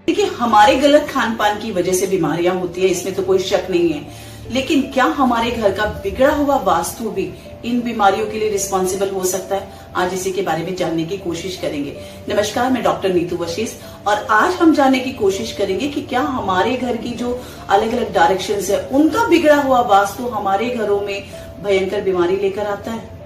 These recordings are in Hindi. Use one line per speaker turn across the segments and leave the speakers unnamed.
देखिए, हमारे गलत खान पान की वजह से बीमारियां होती है, इसमें तो कोई शक नहीं है। लेकिन क्या हमारे घर का बिगड़ा हुआ वास्तु भी इन बीमारियों के लिए रिस्पॉन्सिबल हो सकता है? आज इसी के बारे में जानने की कोशिश करेंगे। नमस्कार, मैं डॉक्टर नीतू वशिष्ठ और आज हम जानने की कोशिश करेंगे कि क्या हमारे घर की जो अलग अलग डायरेक्शंस है उनका बिगड़ा हुआ वास्तु हमारे घरों में भयंकर बीमारी लेकर आता है।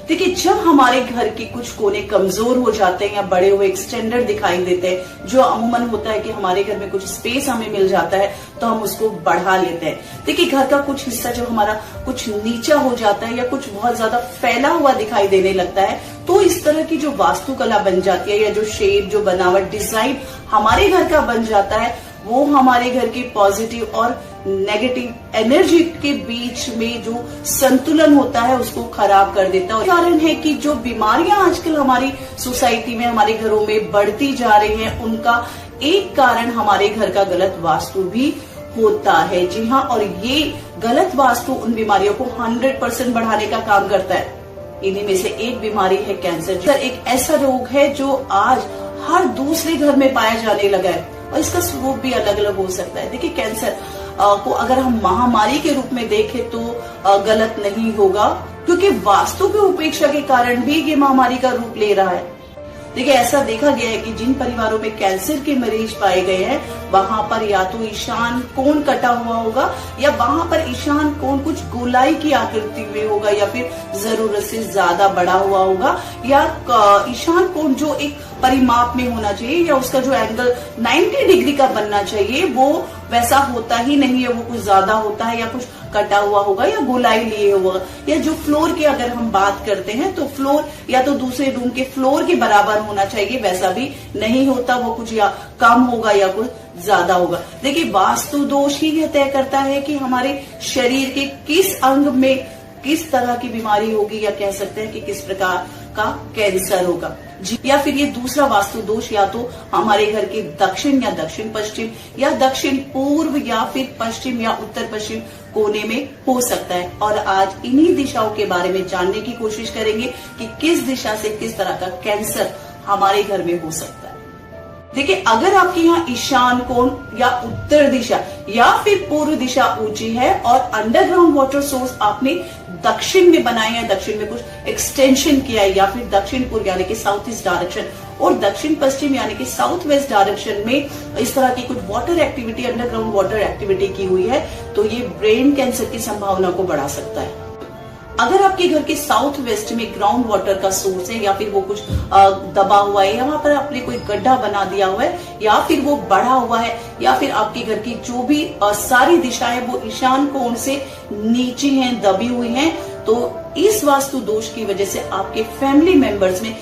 देखिए, जब हमारे घर के कुछ कोने कमजोर हो जाते हैं या बड़े हुए एक्सटेंडेड दिखाई देते हैं, जो अमूमन होता है कि हमारे घर में कुछ स्पेस हमें मिल जाता है तो हम उसको बढ़ा लेते हैं। देखिए, घर का कुछ हिस्सा जब हमारा कुछ नीचा हो जाता है या कुछ बहुत ज्यादा फैला हुआ दिखाई देने लगता है तो इस तरह की जो वास्तुकला बन जाती है या जो शेप, जो बनावट, डिजाइन हमारे घर का बन जाता है वो हमारे घर के पॉजिटिव और नेगेटिव एनर्जी के बीच में जो संतुलन होता है उसको खराब कर देता है। कारण है कि जो बीमारियां आजकल हमारी सोसाइटी में, हमारे घरों में बढ़ती जा रही हैं, उनका एक कारण हमारे घर का गलत वास्तु भी होता है। जी हाँ, और ये गलत वास्तु उन बीमारियों को 100% बढ़ाने का काम करता है। इन्हीं में से एक बीमारी है कैंसर। एक ऐसा रोग है जो आज हर दूसरे घर में पाया जाने लगा है और इसका स्वरूप भी अलग अलग हो सकता है। देखिए, कैंसर को अगर हम महामारी के रूप में देखें तो गलत नहीं होगा, क्योंकि वास्तु की उपेक्षा के कारण भी ये महामारी का रूप ले रहा है। देखिए, ऐसा देखा गया है कि जिन परिवारों में कैंसर के मरीज पाए गए हैं वहां पर या तो ईशान कोण कटा हुआ होगा या वहां पर ईशान कोण कुछ गोलाई की आकृति में होगा या फिर जरूरत से ज्यादा बड़ा हुआ होगा या ईशान कोण जो एक परिमाप में होना चाहिए या उसका जो एंगल 90 डिग्री का बनना चाहिए वो वैसा होता ही नहीं है, वो कुछ ज्यादा होता है या कुछ कटा हुआ होगा या गोलाई लिए होगा। या जो फ्लोर की अगर हम बात करते हैं तो फ्लोर या तो दूसरे रूम के फ्लोर के बराबर होना चाहिए, वैसा भी नहीं होता, वो कुछ या कम होगा या कुछ ज्यादा होगा। देखिए, वास्तु दोष ही यह तय करता है कि हमारे शरीर के किस अंग में किस तरह की बीमारी होगी या कह सकते हैं कि किस प्रकार का कैंसर होगा। जी, या फिर ये दूसरा वास्तु दोष या तो हमारे घर के दक्षिण या दक्षिण पश्चिम या दक्षिण पूर्व या फिर पश्चिम या उत्तर पश्चिम कोने में हो सकता है। और आज इन्हीं दिशाओं के बारे में जानने की कोशिश करेंगे कि किस दिशा से किस तरह का कैंसर हमारे घर में हो सकता है। देखिए, अगर आपके यहाँ ईशान कोण या उत्तर दिशा या फिर पूर्व दिशा ऊंची है और अंडरग्राउंड वाटर सोर्स आपने दक्षिण में बनाया है, दक्षिण में कुछ एक्सटेंशन किया है या फिर दक्षिण पूर्व यानी कि साउथ ईस्ट डायरेक्शन और दक्षिण पश्चिम यानी कि साउथ वेस्ट डायरेक्शन में इस तरह की कुछ water activity, underground water activity की हुई है तो ये ब्रेन कैंसर की संभावना को बढ़ा सकता है। अगर आपके घर के साउथ वेस्ट में ग्राउंड वाटर का सोर्स है या फिर वो कुछ दबा हुआ है या वहां पर आपने कोई गड्ढा बना दिया हुआ है या फिर वो बढ़ा हुआ है या फिर आपके घर की जो भी सारी दिशाएं वो ईशान कोण से नीचे हैं, दबी हुई हैं, तो इस वास्तु दोष की वजह से आपके फैमिली मेंबर्स में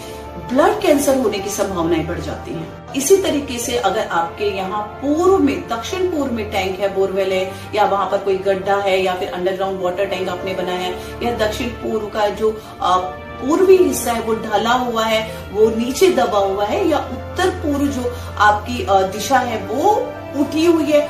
ब्लड कैंसर होने की संभावनाएं बढ़ जाती हैं। इसी तरीके से अगर आपके यहाँ पूर्व में, दक्षिण पूर्व में टैंक है, बोरवेल है या वहां पर कोई गड्ढा है या फिर अंडरग्राउंड वाटर टैंक आपने बनाया है या दक्षिण पूर्व का जो पूर्वी हिस्सा है वो ढला हुआ है, वो नीचे दबा हुआ है या उत्तर पूर्व जो आपकी दिशा है वो उठी हुई है,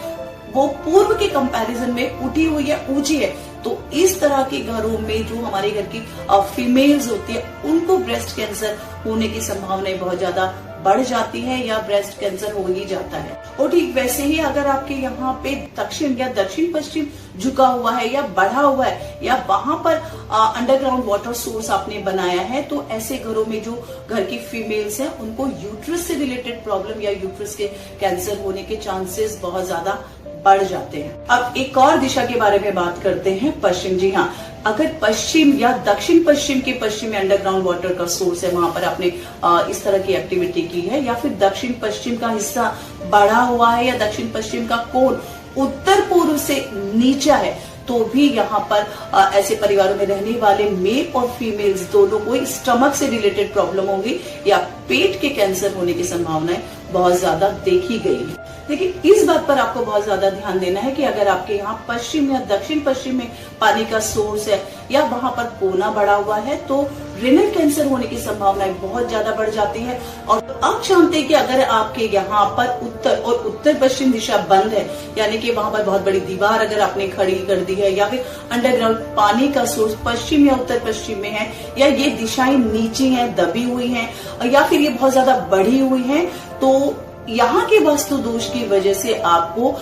वो पूर्व के कंपैरिजन में उठी हुई है, ऊंची है, तो इस तरह के घरों में जो हमारे घर की फीमेल्स होती है उनको ब्रेस्ट कैंसर होने की संभावनाएं बहुत ज्यादा बढ़ जाती है या ब्रेस्ट कैंसर हो ही जाता है। और ठीक वैसे ही अगर आपके यहाँ पे दक्षिण या दक्षिण पश्चिम झुका हुआ है या बढ़ा हुआ है या वहां पर अंडरग्राउंड वाटर सोर्स आपने बनाया है तो ऐसे घरों में जो घर की फीमेल्स हैं उनको यूट्रस से रिलेटेड प्रॉब्लम या यूट्रस के कैंसर होने के चांसेस बहुत ज्यादा बढ़ जाते हैं। अब एक और दिशा के बारे में बात करते हैं, पश्चिम। जी हाँ, अगर पश्चिम या दक्षिण पश्चिम के पश्चिम में अंडरग्राउंड वाटर का सोर्स है, वहां पर आपने इस तरह की एक्टिविटी की है या फिर दक्षिण पश्चिम का हिस्सा बढ़ा हुआ है या दक्षिण पश्चिम का कोण उत्तर पूर्व से नीचा है तो भी यहाँ पर ऐसे परिवारों में रहने वाले मेल और फीमेल्स दोनों को स्टमक से रिलेटेड प्रॉब्लम होगी या पेट के कैंसर होने की संभावनाएं बहुत ज्यादा देखी गई है। देखिए, इस बात पर आपको बहुत ज्यादा ध्यान देना है कि अगर आपके यहाँ पश्चिम या दक्षिण पश्चिम में पानी का सोर्स है या वहां पर कोना बढ़ा हुआ है तो रेनल कैंसर होने की संभावनाएं बहुत ज्यादा बढ़ जाती है। और आप जानते हैं कि अगर आपके यहाँ पर उत्तर और उत्तर पश्चिम दिशा बंद है यानी कि वहां पर बहुत बड़ी दीवार अगर आपने खड़ी कर दी है या फिर अंडरग्राउंड पानी का सोर्स पश्चिम या उत्तर पश्चिम में है या ये दिशाएं नीचे हैं, दबी हुई हैं या फिर ये बहुत ज्यादा बढ़ी हुई हैं तो यहाँ के वास्तु दोष की वजह से आपको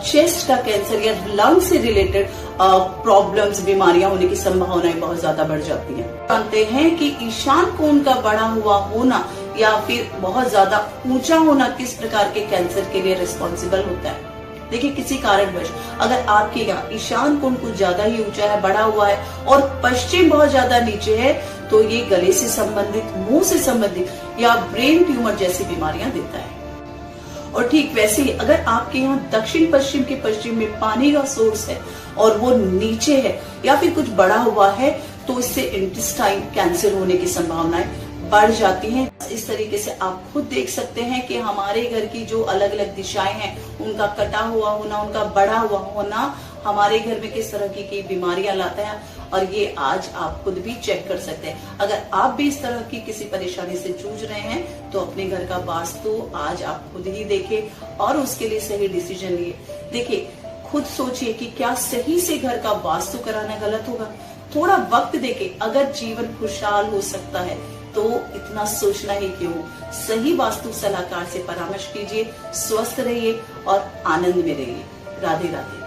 चेस्ट का कैंसर या लंग से रिलेटेड प्रॉब्लम्स, बीमारियां होने की संभावनाएं बहुत ज्यादा बढ़ जाती हैं। जानते हैं कि ईशान कोण का बढ़ा हुआ होना या फिर बहुत ज्यादा ऊंचा होना किस प्रकार के कैंसर के लिए रिस्पॉन्सिबल होता है। देखिए, किसी कारणवश अगर आपके यहाँ ईशान कोण कुछ ज्यादा ही ऊंचा है, बढ़ा हुआ है और पश्चिम बहुत ज्यादा नीचे है, तो ये गले से संबंधित, मुंह से संबंधित या ब्रेन ट्यूमर जैसी बीमारियां देता है। और ठीक वैसे ही अगर आपके यहाँ दक्षिण पश्चिम के पश्चिम में पानी का सोर्स है और वो नीचे है या फिर कुछ बढ़ा हुआ है, तो इससे इंटेस्टाइन कैंसर होने की संभावनाएं बढ़ जाती हैं। इस तरीके से आप खुद देख सकते हैं कि हमारे घर की जो अलग अलग दिशाएं हैं, उनका कटा हुआ होना, उनका बढ़ा हुआ होना हमारे घर में किस तरह की बीमारियां लाता है। और ये आज आप खुद भी चेक कर सकते हैं। अगर आप भी इस तरह की किसी परेशानी से जूझ रहे हैं, तो अपने घर का वास्तु आज आप खुद ही देखें और उसके लिए सही डिसीजन लिए। देखिए, खुद सोचिए कि क्या सही से घर का वास्तु कराना गलत होगा। थोड़ा वक्त देके अगर जीवन खुशहाल हो सकता है तो इतना सोचना ही क्यों। सही वास्तु सलाहकार से परामर्श कीजिए, स्वस्थ रहिए और आनंद में रहिए। राधे राधे।